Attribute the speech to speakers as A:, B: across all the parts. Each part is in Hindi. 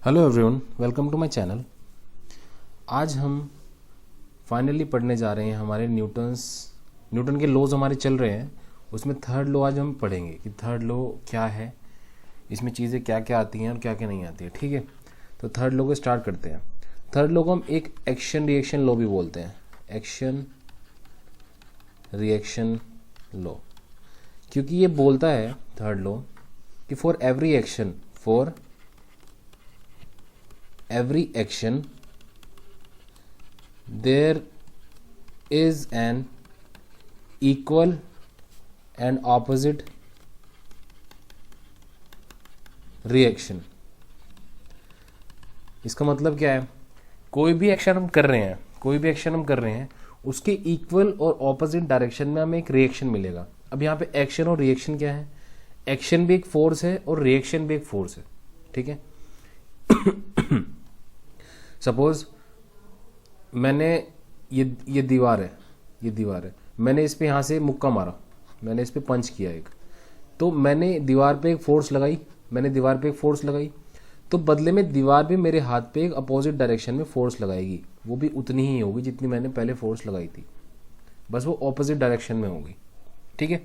A: Hello everyone, welcome to my channel. आज हम फाइनली पढ़ने जा रहे हैं हमारे न्यूटन के लॉज हमारे चल रहे हैं। उसमें थर्ड लॉ आज हम पढ़ेंगे कि थर्ड लॉ क्या है, इसमें चीज़ें क्या क्या आती हैं और क्या क्या नहीं आती है। ठीक है, तो थर्ड लॉ को स्टार्ट करते हैं। थर्ड लॉ को हम एक एक्शन रिएक्शन लॉ भी बोलते हैं, एक्शन रिएक्शन लॉ, क्योंकि ये बोलता है थर्ड लॉ कि for every action there is an equal and opposite reaction। इसका मतलब क्या है, कोई भी एक्शन हम कर रहे हैं उसके इक्वल और ऑपोजिट डायरेक्शन में हमें एक रिएक्शन मिलेगा। अब यहाँ पे एक्शन और रिएक्शन क्या है, एक्शन भी एक फोर्स है और रिएक्शन भी एक फोर्स है। ठीक है, सपोज मैंने ये दीवार है, मैंने इस पे यहाँ से मुक्का मारा, मैंने इस पे पंच किया एक, तो मैंने दीवार पे एक फोर्स लगाई, तो बदले में दीवार भी मेरे हाथ पे एक अपोजिट डायरेक्शन में फोर्स लगाएगी, वो भी उतनी ही होगी जितनी मैंने पहले फोर्स लगाई थी, बस वो ऑपोजिट डायरेक्शन में होगी। ठीक है,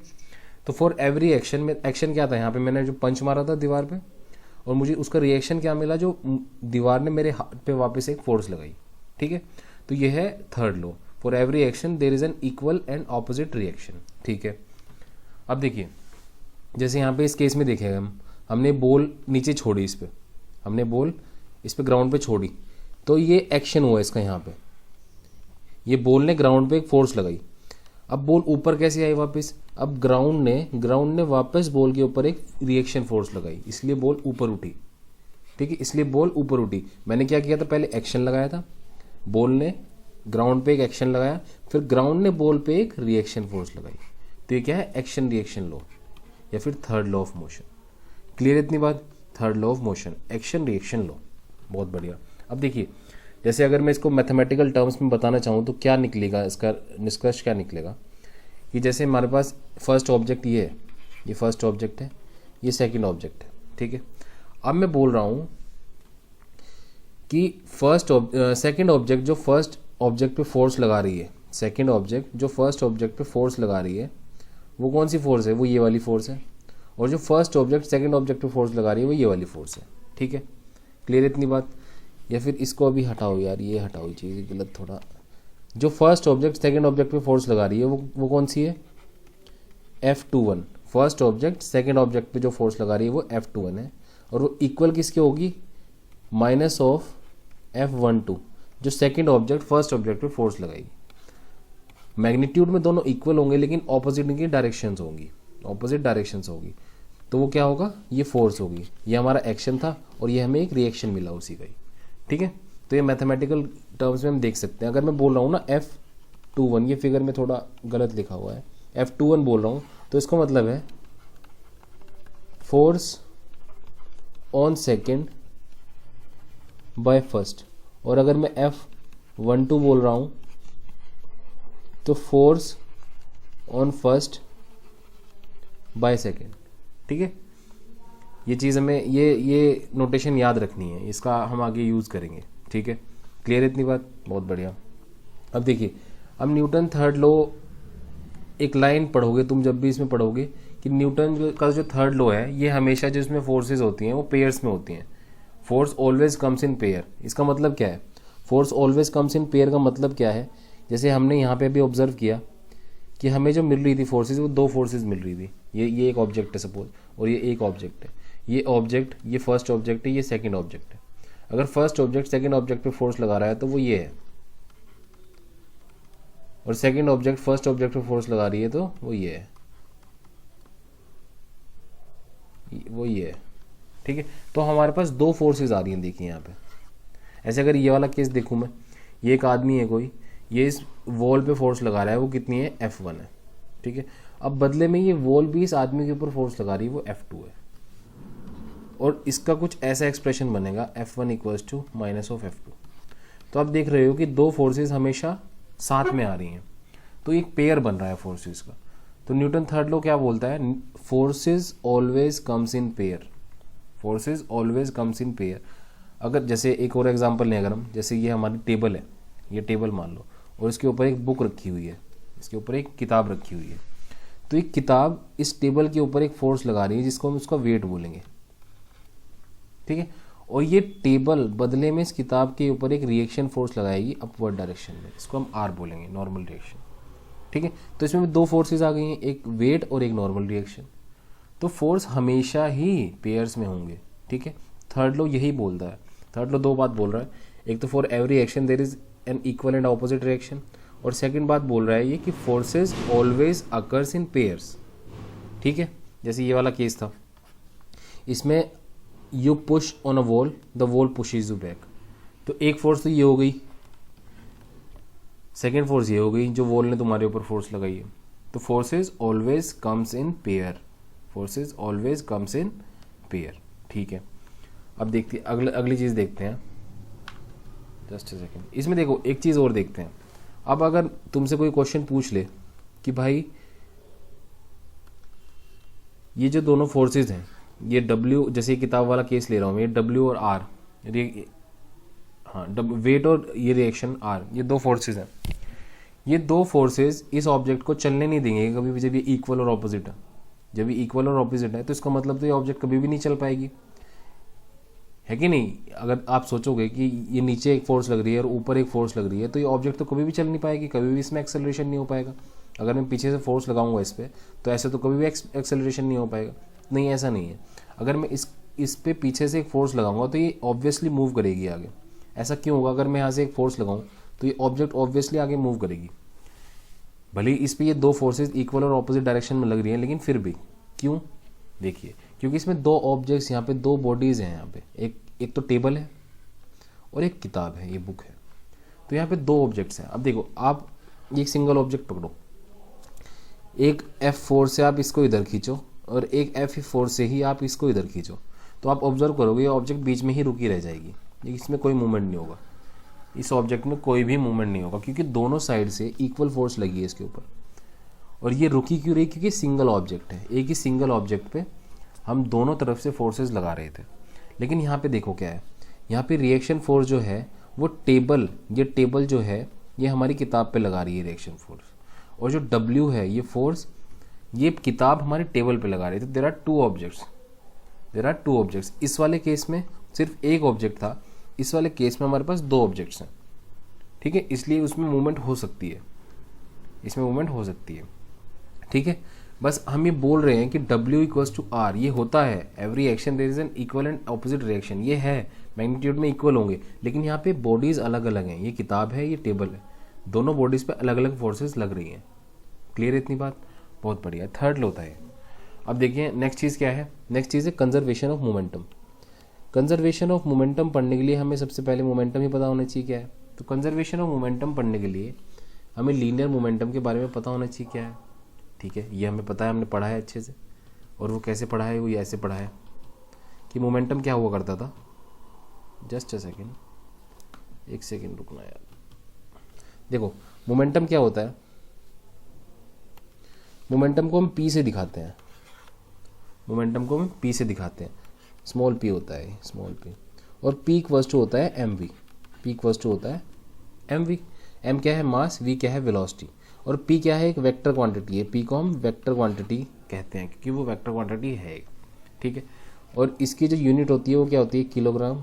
A: तो फॉर एवरी एक्शन में एक्शन क्या था, यहाँ पे मैंने जो पंच मारा था दीवार पे और मुझे उसका रिएक्शन क्या मिला, जो दीवार ने मेरे हाथ पे वापस एक फोर्स लगाई। ठीक है, तो ये है third law, for every action there is an equal and opposite reaction. ठीक है, अब देखिए जैसे यहाँ पे इस केस में देखेगा, हमने बॉल नीचे छोड़ी, हमने बॉल इस पे ग्राउंड पे छोड़ी, तो ये एक्शन हुआ इसका। यहाँ पे ये बॉल ने ग्राउंड पे एक फोर्स लगाई, अब बॉल ऊपर कैसे आई वापस, अब ग्राउंड ने वापस बॉल के ऊपर एक रिएक्शन फोर्स लगाई, इसलिए बॉल ऊपर उठी। ठीक है, इसलिए बॉल ऊपर उठी। मैंने क्या किया था, पहले एक्शन लगाया था, बॉल ने ग्राउंड पे एक एक्शन लगाया, फिर ग्राउंड ने बॉल पे एक रिएक्शन फोर्स लगाई, तो ये क्या है, एक्शन रिएक्शन लॉ या फिर third law of motion. Clear इतनी बात, third law of motion, action reaction law. बहुत बढ़िया। अब देखिए जैसे अगर मैं इसको मैथमेटिकल टर्म्स में बताना चाहूँ तो क्या निकलेगा, इसका निष्कर्ष क्या निकलेगा कि जैसे हमारे पास फर्स्ट ऑब्जेक्ट ये है, ये फर्स्ट ऑब्जेक्ट है, ये सेकंड ऑब्जेक्ट है। ठीक है, अब मैं बोल रहा हूँ कि सेकंड ऑब्जेक्ट जो फर्स्ट ऑब्जेक्ट पे फोर्स लगा रही है, सेकंड ऑब्जेक्ट जो फर्स्ट ऑब्जेक्ट पे फोर्स लगा रही है वो कौन सी फोर्स है, वो ये वाली फोर्स है, और जो फर्स्ट ऑब्जेक्ट सेकंड ऑब्जेक्ट पे फोर्स लगा रही है वो ये वाली फोर्स है। ठीक है, क्लियर इतनी बात। या फिर इसको अभी हटाओ यार, ये हटाओ, ये चीज़ गलत थोड़ा। जो फर्स्ट ऑब्जेक्ट सेकंड ऑब्जेक्ट पे फोर्स लगा रही है वो कौन सी है, F21। First object second object पे जो फोर्स लगा रही है वो F21 है, और वो इक्वल किसके होगी, माइनस ऑफ F12 जो सेकंड ऑब्जेक्ट फर्स्ट ऑब्जेक्ट पे फोर्स लगाएगी। मैग्नीट्यूड में दोनों इक्वल होंगे लेकिन ऑपोजिट की डायरेक्शंस होगी, तो वो क्या होगा, ये फोर्स होगी। ये हमारा एक्शन था और ये हमें एक रिएक्शन मिला उसी का ही। ठीक है, तो ये मैथमेटिकल टर्म्स में हम देख सकते हैं। अगर मैं बोल रहा हूँ ना F21, ये फिगर में थोड़ा गलत लिखा हुआ है, F21 बोल रहा हूँ तो इसका मतलब है force on second by first, और अगर मैं F12 बोल रहा हूँ तो force on first by second. ठीक है, ये चीज़ हमें ये नोटेशन याद रखनी है, इसका हम आगे यूज़ करेंगे। ठीक है, क्लियर इतनी बात, बहुत बढ़िया। अब देखिए, अब न्यूटन थर्ड लॉ, एक लाइन पढ़ोगे तुम जब भी इसमें पढ़ोगे कि न्यूटन का जो थर्ड लॉ है ये हमेशा जो इसमें फोर्सेज होती हैं वो पेयर्स में होती हैं। Force always comes in pair. इसका मतलब क्या है, force always comes in pair का मतलब क्या है, जैसे हमने यहाँ पे भी ऑब्जर्व किया कि हमें जो मिल रही थी फोर्सेज, वो दो फोर्सेज मिल रही थी। ये एक ऑब्जेक्ट है सपोज, और ये एक ऑब्जेक्ट है। ये ऑब्जेक्ट, ये फर्स्ट ऑब्जेक्ट है, ये सेकंड ऑब्जेक्ट है। अगर फर्स्ट ऑब्जेक्ट सेकंड ऑब्जेक्ट पे फोर्स लगा रहा है तो वो ये है, और सेकंड ऑब्जेक्ट फर्स्ट ऑब्जेक्ट पे फोर्स लगा रही है तो वो ये है, वो ये है। ठीक है, तो हमारे पास दो फोर्सेज आ रही हैं। देखिए यहाँ पे ऐसे अगर ये वाला केस देखूँ मैं, ये एक आदमी है कोई, ये इस वॉल पे फोर्स लगा रहा है, वो कितनी है, F1 है। ठीक है, अब बदले में ये वॉल भी इस आदमी के ऊपर फोर्स लगा रही है, वो F2 है, और इसका कुछ ऐसा एक्सप्रेशन बनेगा F1 equals to minus of F2। तो आप देख रहे हो कि दो फोर्सेज हमेशा साथ में आ रही हैं, तो एक पेयर बन रहा है फोर्सेज का। तो न्यूटन थर्ड लॉ क्या बोलता है, forces always comes in pair, forces always comes in pair. अगर जैसे एक और एग्जांपल लें, अगर हम जैसे ये हमारी टेबल है, ये टेबल मान लो, और इसके ऊपर एक बुक रखी हुई है, इसके ऊपर एक किताब रखी हुई है, तो एक किताब इस टेबल के ऊपर एक फोर्स लगा रही है जिसको हम उसका वेट बोलेंगे, ठीक है। और ये टेबल बदले में इस किताब के ऊपर एक रिएक्शन फोर्स लगाएगी अपवर्ड डायरेक्शन में, इसको हम आर बोलेंगे, नॉर्मल रिएक्शन, ठीक है। तो इसमें दो फोर्सेस आ गई हैं, एक वेट और एक नॉर्मल रिएक्शन। तो फोर्स हमेशा ही पेयर्स में होंगे, ठीक है। थर्ड लॉ यही बोलता है। थर्ड लॉ दो बात बोल रहा है, एक तो for every action there is an equal and opposite reaction, और सेकंड बात बोल रहा है ये कि forces always occurs in pairs, ठीक है। जैसे ये वाला केस था, इसमें you push on a wall, the wall pushes you back, तो एक फोर्स तो ये हो गई, सेकेंड फोर्स ये हो गई जो वॉल ने तुम्हारे ऊपर फोर्स लगाई है। तो forces always comes in pair, forces always comes in pair, ठीक है। अब देखते अगली चीज़ देखते हैं, जस्ट अ सेकेंड। इसमें देखो एक चीज़ और देखते हैं। अब अगर तुमसे कोई क्वेश्चन पूछ ले कि भाई ये जो दोनों फोर्सेज हैं, ये W, जैसे किताब वाला केस ले रहा हूँ मैं, ये W और R, हाँ वेट और ये रिएक्शन R, ये दो फोर्सेज हैं। ये दो फोर्सेज इस ऑब्जेक्ट को चलने नहीं देंगे कभी भी जब ये इक्वल और ऑपोजिट है। जब ये इक्वल और ऑपोजिट है तो इसका मतलब तो ये ऑब्जेक्ट कभी भी नहीं चल पाएगी, है कि नहीं। अगर आप सोचोगे कि ये नीचे एक फोर्स लग रही है और ऊपर एक फोर्स लग रही है तो ये ऑब्जेक्ट तो कभी भी चल नहीं पाएगी, कभी भी इसमें एक्सेलरेशन नहीं हो पाएगा। अगर मैं पीछे से फोर्स लगाऊंगा इस पर तो ऐसे तो कभी भी एक्सेलरेशन नहीं हो पाएगा। नहीं, ऐसा नहीं है। अगर मैं इस पे पीछे से एक फोर्स लगाऊंगा तो ये ऑब्वियसली मूव करेगी आगे। ऐसा क्यों होगा? अगर मैं यहाँ से एक फोर्स लगाऊं तो ये ऑब्जेक्ट ऑब्वियसली आगे मूव करेगी, भले ही इस पे ये दो फोर्सेज इक्वल और ऑपोजिट डायरेक्शन में लग रही हैं, लेकिन फिर भी क्यों? देखिए, क्योंकि इसमें दो ऑब्जेक्ट्स, यहाँ पे दो बॉडीज हैं। यहाँ पे एक तो टेबल है और एक किताब है, ये बुक है। तो यहाँ पे दो ऑब्जेक्ट्स हैं। अब देखो, आप एक सिंगल ऑब्जेक्ट पकड़ो, एक F4 से आप इसको इधर खींचो और एक F4 से ही आप इसको इधर खींचो, तो आप ऑब्जर्व करोगे ये ऑब्जेक्ट बीच में ही रुकी रह जाएगी, इसमें कोई मूवमेंट नहीं होगा। इस ऑब्जेक्ट में कोई भी मूवमेंट नहीं होगा क्योंकि दोनों साइड से इक्वल फोर्स लगी है इसके ऊपर। और ये रुकी क्यों रही? क्योंकि सिंगल ऑब्जेक्ट है। एक ही सिंगल ऑब्जेक्ट पे हम दोनों तरफ से फोर्सेस लगा रहे थे। लेकिन यहाँ पे देखो क्या है, यहाँ पे रिएक्शन फोर्स जो है वो ये टेबल जो है ये हमारी किताब पे लगा रही है रिएक्शन फोर्स, और जो W है ये फोर्स ये किताब हमारे टेबल पे लगा रही थी। There are two objects. इस वाले केस में सिर्फ एक ऑब्जेक्ट था, इस वाले केस में हमारे पास दो ऑब्जेक्ट्स हैं, ठीक है। इसलिए उसमें मूवमेंट हो सकती है, ठीक है। बस हम ये बोल रहे हैं कि W = R, ये होता है every action there is an equal and opposite reaction. ये है मैग्नीट्यूड में इक्वल होंगे, लेकिन यहाँ पे बॉडीज अलग अलग हैं। ये किताब है, ये टेबल है, दोनों बॉडीज पे अलग अलग फोर्सेस लग रही हैं। क्लियर है इतनी बात? बहुत बढ़िया। थर्ड लॉ होता है। अब देखिए नेक्स्ट चीज़ क्या है। नेक्स्ट चीज़ है conservation of momentum. Conservation of momentum पढ़ने के लिए हमें सबसे पहले मोमेंटम ही पता होना चाहिए क्या है। तो कंजर्वेशन ऑफ मोमेंटम पढ़ने के लिए हमें लीनियर मोमेंटम के बारे में पता होना चाहिए क्या है, ठीक है। ये हमें पता है, हमने पढ़ा है अच्छे से। और वो कैसे पढ़ा है? वो ये ऐसे पढ़ा है कि मोमेंटम क्या हुआ करता था। जस्ट अ सेकेंड, एक सेकेंड रुकना यार। देखो मोमेंटम क्या होता है, मोमेंटम को हम P से दिखाते हैं। स्मॉल p होता है, स्मॉल p। और P = होता है mv। m क्या है? मास। v क्या है? वेलोसिटी। और p क्या है? एक वेक्टर क्वांटिटी है। p को हम वेक्टर क्वांटिटी कहते हैं क्योंकि वो वेक्टर क्वांटिटी है, ठीक है। और इसकी जो यूनिट होती है वो क्या होती है? किलोग्राम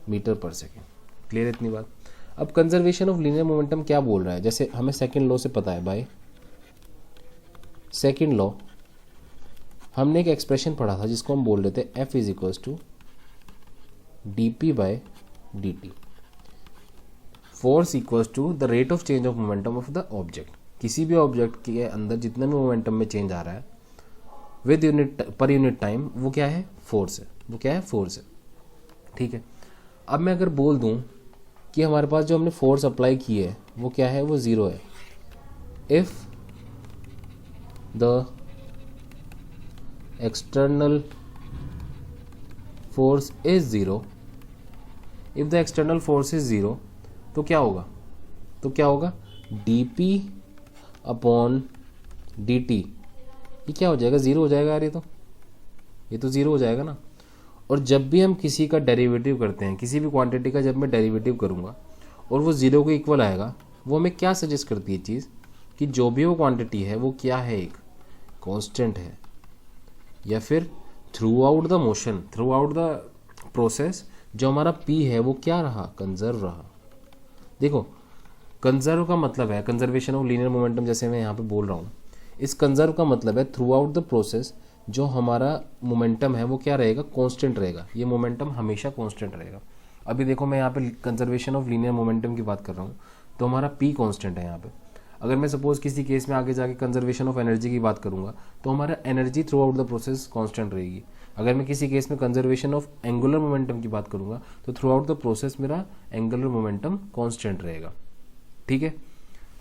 A: मीटर पर सेकेंड। क्लियर है इतनी बात? अब कंजर्वेशन ऑफ लीनियर मोमेंटम क्या बोल रहा है? जैसे हमें सेकेंड लॉ से पता है, बाय सेकेंड लॉ हमने एक एक्सप्रेशन पढ़ा था जिसको हम बोल रहे थे F = dp/dt। Force = the rate of change of momentum of the object. किसी भी ऑब्जेक्ट के अंदर जितना भी मोमेंटम में चेंज आ रहा है विद पर यूनिट टाइम, वो क्या है? फोर्स है। ठीक है। अब मैं अगर बोल दूं कि हमारे पास जो हमने फोर्स अप्लाई की है वो क्या है? वो 0 है। If the external force is 0, तो क्या होगा? dp/dt, ये क्या हो जाएगा? 0 हो जाएगा यार। ये तो 0 हो जाएगा ना। और जब भी हम किसी का डेरिवेटिव करते हैं, किसी भी क्वांटिटी का जब मैं डेरिवेटिव करूँगा और वो ज़ीरो के इक्वल आएगा, वो हमें क्या सजेस्ट करती है चीज़ कि जो भी वो क्वांटिटी है वो क्या है, एक कांस्टेंट है, या फिर through out the motion, through out the process जो हमारा पी है वो क्या रहा, कंजर्व रहा। देखो कंजर्व का मतलब है कंजर्वेशन ऑफ लीनियर मोमेंटम, जैसे मैं यहाँ पे बोल रहा हूँ, इस कंजर्व का मतलब है थ्रू आउट द प्रोसेस जो हमारा मोमेंटम है वो क्या रहेगा, कांस्टेंट रहेगा। ये मोमेंटम हमेशा कांस्टेंट रहेगा। अभी देखो मैं यहाँ पे कंजर्वेशन ऑफ लीनियर मोमेंटम की बात कर रहा हूँ, तो हमारा पी कांस्टेंट है यहाँ पे। अगर मैं सपोज किसी केस में आगे जाके कंजर्वेशन ऑफ एनर्जी की बात करूँगा तो हमारा energy through out the process constant रहेगी। अगर मैं किसी केस में कंजर्वेशन ऑफ एंगुलर मोमेंटम की बात करूँगा तो थ्रू आउट द प्रोसेस मेरा एंगुलर मोमेंटम कांस्टेंट रहेगा। ठीक है,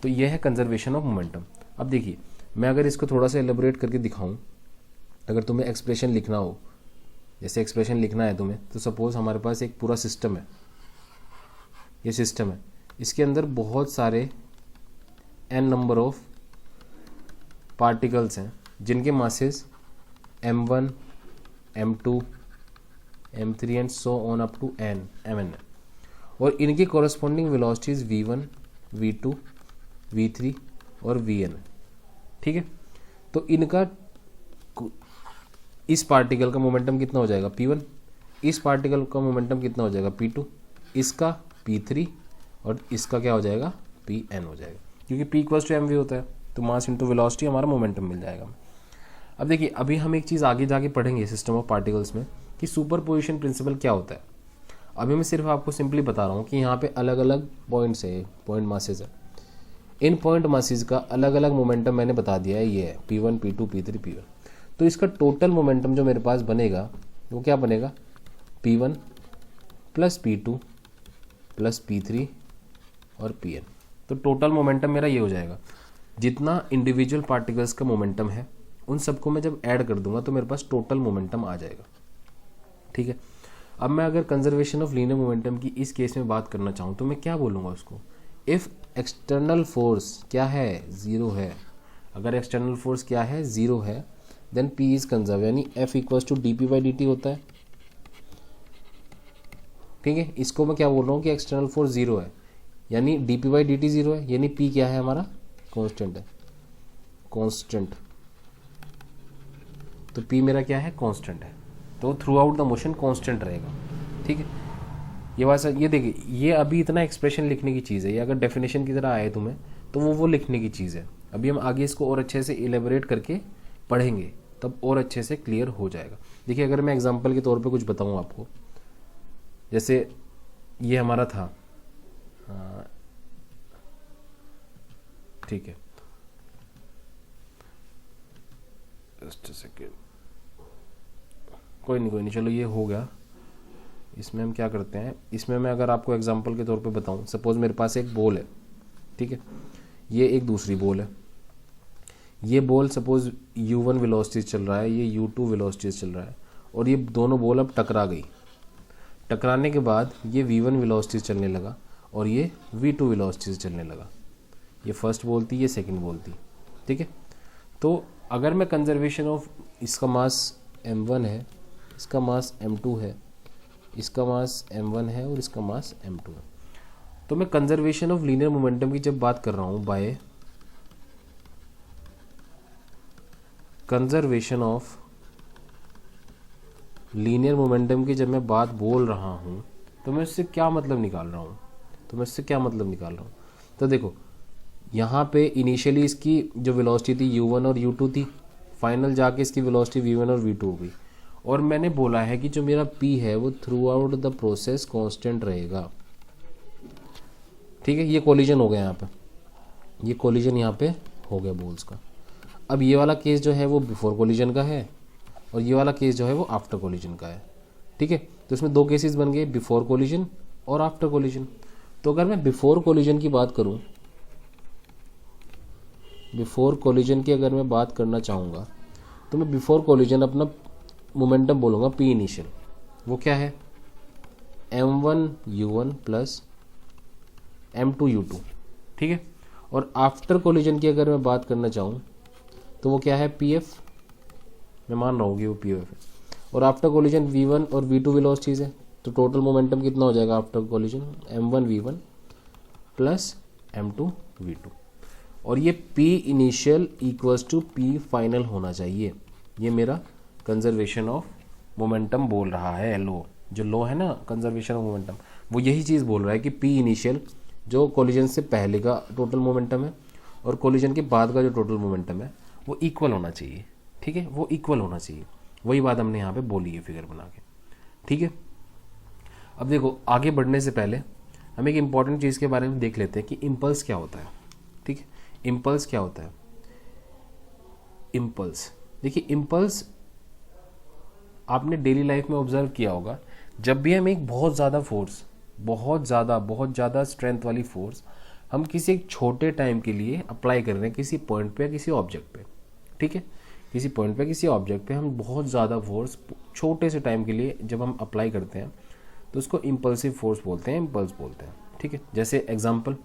A: तो यह है कंजर्वेशन ऑफ मोमेंटम। अब देखिए मैं अगर इसको थोड़ा सा एलेबोरेट करके दिखाऊं, अगर तुम्हें एक्सप्रेशन लिखना हो, जैसे एक्सप्रेशन लिखना है तुम्हें, तो सपोज हमारे पास एक पूरा सिस्टम है, ये सिस्टम है, इसके अंदर बहुत सारे n नंबर ऑफ पार्टिकल्स हैं जिनके masses m1, m2, m3 and so on up to mn है, और इनकी corresponding velocities v1, v2, v3 और vn है। ठीक है, तो इनका इस पार्टिकल का मोमेंटम कितना हो जाएगा p1, इस पार्टिकल का मोमेंटम कितना हो जाएगा p2, इसका p3 और इसका क्या हो जाएगा pn हो जाएगा, क्योंकि p इक्वल्स टू mv होता है, तो मास इंटू वेलोसिटी हमारा मोमेंटम मिल जाएगा। अब देखिए अभी हम एक चीज़ आगे जाके पढ़ेंगे सिस्टम ऑफ पार्टिकल्स में कि सुपरपोजिशन प्रिंसिपल क्या होता है। अभी मैं सिर्फ आपको सिंपली बता रहा हूँ कि यहाँ पे अलग अलग पॉइंट्स है, पॉइंट मासेज है, इन पॉइंट मासेज का अलग अलग मोमेंटम मैंने बता दिया है, ये है p1, p2, p3, p1। तो इसका टोटल मोमेंटम जो मेरे पास बनेगा वो क्या बनेगा, p1 plus p2 plus p3 और pn। तो टोटल मोमेंटम मेरा ये हो जाएगा, जितना इंडिविजुअल पार्टिकल्स का मोमेंटम है उन सबको मैं जब ऐड कर दूंगा तो मेरे पास टोटल मोमेंटम आ जाएगा। ठीक है, अब मैं अगर कंजर्वेशन ऑफ लीनियर मोमेंटम की इस केस में बात करना चाहूँ तो मैं क्या बोलूँगा उसको, इफ़ एक्सटर्नल फोर्स क्या है, ज़ीरो है। अगर एक्सटर्नल फोर्स क्या है, ज़ीरो है, देन पी इज़ कंजर्व, यानी F equals to D P by D T होता है। ठीक है, इसको मैं क्या बोल रहा हूँ कि एक्सटर्नल फोर्स ज़ीरो है, यानी D P by D T zero है, यानी पी क्या है हमारा, कांस्टेंट है, कांस्टेंट। तो पी मेरा क्या है, कांस्टेंट है, तो through out the motion constant रहेगा। ठीक है, ये बात ये देखिए, ये अभी इतना एक्सप्रेशन लिखने की चीज़ है, ये अगर डेफिनेशन की तरह आए तुम्हें तो वो लिखने की चीज़ है। अभी हम आगे इसको और अच्छे से इलेबोरेट करके पढ़ेंगे तब और अच्छे से क्लियर हो जाएगा। देखिए अगर मैं एग्जांपल के तौर पे कुछ बताऊं आपको, जैसे ये हमारा था, ठीक है, जस्ट अ सेकेंड, कोई नहीं चलो ये हो गया। इसमें हम क्या करते हैं, इसमें मैं अगर आपको एग्जांपल के तौर पे बताऊं, सपोज मेरे पास एक बॉल है, ठीक है, ये एक दूसरी बॉल है, ये बॉल सपोज u1 वेलोसिटी चल रहा है, ये u2 वेलोसिटी चल रहा है, और ये दोनों बॉल अब टकरा गई। टकराने के बाद ये v1 वेलोसिटी चलने लगा और ये v2 वेलोसिटी चलने लगा। ये फर्स्ट बॉल थी, ये सेकंड बॉल थी। ठीक है, तो अगर मैं कंजर्वेशन ऑफ, इसका मास m1 है, इसका मास m2 है, इसका मास m1 है और इसका मास m2 है, तो मैं कंजर्वेशन ऑफ लीनियर मोमेंटम की जब बात कर रहा हूँ, by conservation of linear momentum की जब मैं बात बोल रहा हूँ तो मैं इससे क्या मतलब निकाल रहा हूँ, तो देखो यहाँ पे इनिशियली इसकी जो वेलोसिटी थी u1 और u2 थी, फाइनल जाके इसकी वेलोसिटी v1 और v2 हो गई, और मैंने बोला है कि जो मेरा p है वो through out the process constant रहेगा। ठीक है, ये कोलिजन हो गया, यहाँ पे ये कोलिजन यहाँ पे हो गया बॉल्स का। अब ये वाला केस जो है वो बिफोर कोलिजन का है और ये वाला केस जो है वो आफ्टर कोलिजन का है। ठीक है, तो इसमें दो केसेस बन गए, बिफोर कोलिजन और आफ्टर कोलिजन। तो अगर मैं बिफोर कोलिजन की बात करूं, बिफोर कोलिजन की अगर मैं बात करना चाहूँगा तो मैं बिफोर कोलिजन अपना मोमेंटम बोलूँगा पी इनिशियल, वो क्या है m1 u1 plus m2 u2। ठीक है, और आफ्टर कोलिजन की अगर मैं बात करना चाहूँ तो वो क्या है pf, मैं मान रहा हूँ कि वो pf है, और आफ्टर कोलिजन v1 और v2 वेलोसिटीज है, तो टोटल मोमेंटम कितना हो जाएगा after collision, m1 v1 plus m2 v2। और ये p initial equals to p final होना चाहिए। ये मेरा कंजर्वेशन ऑफ मोमेंटम बोल रहा है, LO जो लो है ना कंजर्वेशन ऑफ मोमेंटम, वो यही चीज़ बोल रहा है कि p इनिशियल जो कोलिजन से पहले का टोटल मोमेंटम है और कोलिजन के बाद का जो टोटल मोमेंटम है वो इक्वल होना चाहिए। ठीक है, वो इक्वल होना चाहिए, वही बात हमने यहाँ पे बोली है फिगर बना के। ठीक है, अब देखो आगे बढ़ने से पहले हम एक इम्पॉर्टेंट चीज़ के बारे में देख लेते हैं कि इम्पल्स क्या होता है। ठीक है, इम्पल्स क्या होता है। इम्पल्स, देखिए इम्पल्स आपने डेली लाइफ में ऑब्जर्व किया होगा, जब भी हम एक बहुत ज़्यादा फोर्स, बहुत ज़्यादा स्ट्रेंथ वाली फोर्स हम किसी एक छोटे टाइम के लिए अप्लाई कर रहे हैं किसी पॉइंट पे या किसी ऑब्जेक्ट पे। ठीक है, किसी पॉइंट पे किसी ऑब्जेक्ट पे हम बहुत ज़्यादा फोर्स छोटे से टाइम के लिए जब हम अप्लाई करते हैं तो उसको इम्पल्सिव फोर्स बोलते हैं, इम्पल्स बोलते हैं। ठीक है, जैसे एग्जांपल,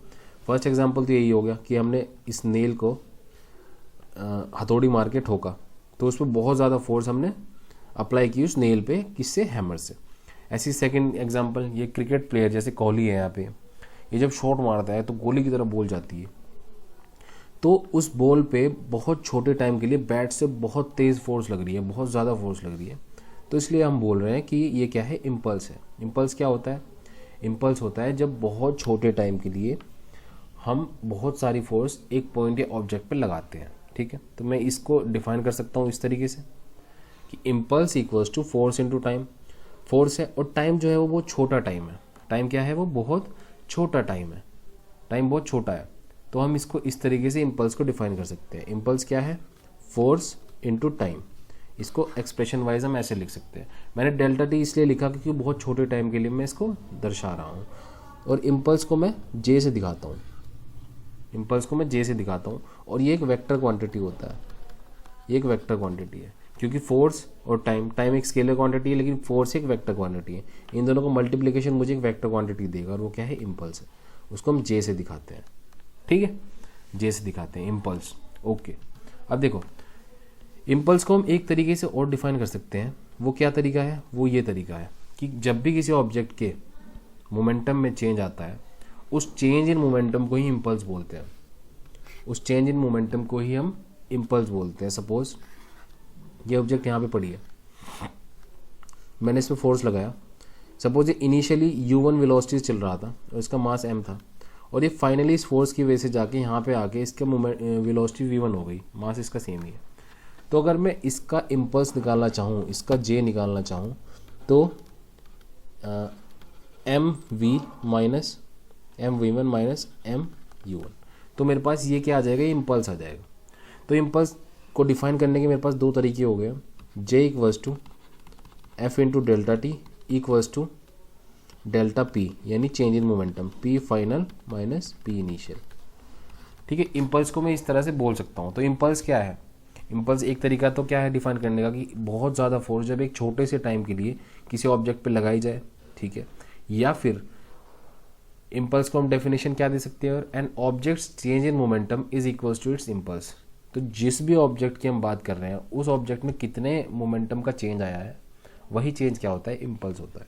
A: फर्स्ट एग्जांपल तो यही हो गया कि हमने इस नेल को हथौड़ी मार के ठोका, तो उस पर बहुत ज़्यादा फोर्स हमने अप्लाई की उस नेल पे, किससे, हैमर से। ऐसी सेकंड एग्जांपल, ये क्रिकेट प्लेयर जैसे कोहली है यहाँ पे, ये जब शॉट मारता है तो गोली की तरह बॉल जाती है, तो उस बॉल पे बहुत छोटे टाइम के लिए बैट से बहुत तेज़ फोर्स लग रही है, बहुत ज़्यादा फोर्स लग रही है, तो इसलिए हम बोल रहे हैं कि ये क्या है, इम्पल्स है। इम्पल्स क्या होता है, इम्पल्स होता है जब बहुत छोटे टाइम के लिए हम बहुत सारी फोर्स एक पॉइंट या ऑब्जेक्ट पे लगाते हैं। ठीक है, तो मैं इसको डिफाइन कर सकता हूँ इस तरीके से कि impulse equals to force into time. Force है और टाइम जो है वो बहुत छोटा टाइम है। टाइम क्या है, वो बहुत छोटा टाइम है, टाइम बहुत छोटा है, तो हम इसको इस तरीके से इम्पल्स को डिफाइन कर सकते हैं। इम्पल्स क्या है, फोर्स इनटू टाइम। इसको एक्सप्रेशन वाइज हम ऐसे लिख सकते हैं। मैंने डेल्टा टी इसलिए लिखा क्योंकि बहुत छोटे टाइम के लिए मैं इसको दर्शा रहा हूँ, और इम्पल्स को मैं जे से दिखाता हूँ, इम्पल्स को मैं जे से दिखाता हूँ, और ये एक वेक्टर क्वांटिटी होता है, ये एक वेक्टर क्वांटिटी है, क्योंकि फोर्स और टाइम एक स्केलर क्वांटिटी है, लेकिन फोर्स एक वेक्टर क्वांटिटी है। इन दोनों का मल्टीप्लिकेशन मुझे एक वेक्टर क्वांटिटी देगा, और वो क्या है, इम्पल्स है। उसको हम जे से दिखाते हैं। ठीक है, जे से दिखाते हैं इम्पल्स। ओके, अब देखो इम्पल्स को हम एक तरीके से और डिफाइन कर सकते हैं। वो क्या तरीका है, वो ये तरीका है कि जब भी किसी ऑब्जेक्ट के मोमेंटम में चेंज आता है, उस चेंज इन मोमेंटम को ही इम्पल्स बोलते हैं, उस चेंज इन मोमेंटम को ही हम इम्पल्स बोलते हैं। सपोज ये ऑब्जेक्ट यहाँ पे पड़ी है, मैंने इस पर फोर्स लगाया, सपोज ये इनिशियली u1 वेलोसिटी चल रहा था और इसका मास m था, और ये फाइनली इस फोर्स की वजह से जाके यहाँ पे आके इसका वेलोसिटी v1 हो गई, मास इसका सेम ही है। तो अगर मैं इसका इम्पल्स निकालना चाहूँ, इसका j निकालना चाहूँ, तो mv1 माइनस mu1, तो मेरे पास ये क्या आ जाएगा, ये इम्पल्स आ जाएगा। तो इम्पल्स को डिफाइन करने के मेरे पास दो तरीके हो गए, j equals to F into delta T equals to delta P, यानी change in momentum, p final minus p initial. ठीक है, इम्पल्स को मैं इस तरह से बोल सकता हूँ। तो इम्पल्स क्या है, इम्पल्स एक तरीका तो क्या है डिफाइन करने का कि बहुत ज़्यादा फोर्स जब एक छोटे से टाइम के लिए किसी ऑब्जेक्ट पे लगाई जाए। ठीक है, या फिर इम्पल्स को हम डेफिनेशन क्या दे सकते हैं, an object's change in momentum is equals to its impulse. तो जिस भी ऑब्जेक्ट की हम बात कर रहे हैं, उस ऑब्जेक्ट में कितने मोमेंटम का चेंज आया है, वही चेंज क्या होता है, इम्पल्स होता है।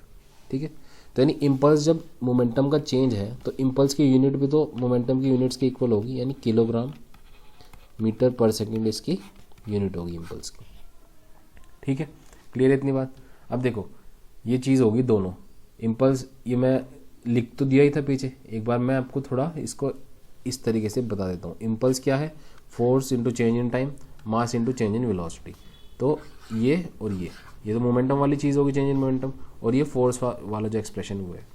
A: ठीक है, तो यानी इम्पल्स जब मोमेंटम का चेंज है तो इम्पल्स की यूनिट भी तो मोमेंटम की यूनिट्स के इक्वल होगी, यानी किलोग्राम मीटर पर सेकेंड इसकी यूनिट होगी इम्पल्स की। ठीक है, क्लियर है इतनी बात। अब देखो ये चीज़ होगी दोनों इम्पल्स, ये मैं लिख तो दिया ही था पीछे, एक बार मैं आपको थोड़ा इसको इस तरीके से बता देता हूँ। इम्पल्स क्या है, force into change in time, mass into change in velocity. तो ये और ये तो मोमेंटम वाली चीज़ होगी, चेंज इन मोमेंटम, और ये फोर्स वाला जो एक्सप्रेशन हुआ है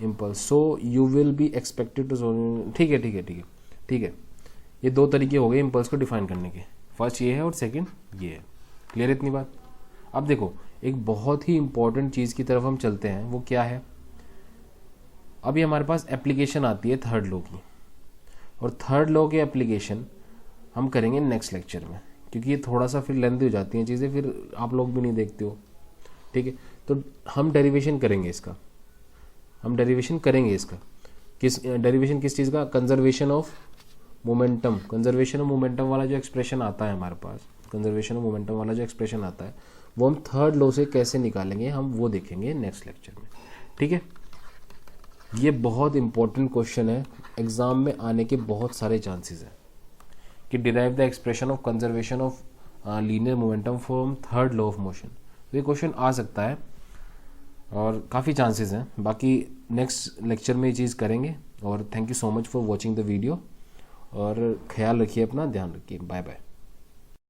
A: impulse. So you will be expected to, ठीक है ठीक है ठीक है ठीक है, ये दो तरीके हो गए इम्पल्स को डिफाइन करने के, फर्स्ट ये है और सेकंड ये है। क्लियर है इतनी बात। अब देखो एक बहुत ही इंपॉर्टेंट चीज़ की तरफ हम चलते हैं, वो क्या है, अभी हमारे पास एप्लीकेशन आती है थर्ड लॉ की, और थर्ड लॉ की एप्लीकेशन हम करेंगे नेक्स्ट लेक्चर में, क्योंकि ये थोड़ा सा फिर लेंथी हो जाती हैं चीज़ें, फिर आप लोग भी नहीं देखते हो। ठीक है, तो हम डेरिवेशन करेंगे इसका, हम डेरिवेशन करेंगे इसका, किस डेरिवेशन किस चीज़ का, conservation of momentum, conservation of momentum वाला जो एक्सप्रेशन आता है हमारे पास, कंजर्वेशन ऑफ मोमेंटम वाला जो एक्सप्रेशन आता है वो हम थर्ड लॉ से कैसे निकालेंगे हम वो देखेंगे नेक्स्ट लेक्चर में, ठीक है। ये बहुत इंपॉर्टेंट क्वेश्चन है, एग्जाम में आने के बहुत सारे चांसेस हैं कि derive the expression of conservation of linear momentum from third law of motion. ये क्वेश्चन आ सकता है और काफ़ी चांसेस हैं। बाकी नेक्स्ट लेक्चर में ये चीज़ करेंगे। और thank you so much for watching the video और ख्याल रखिए अपना, ध्यान रखिए, बाय बाय।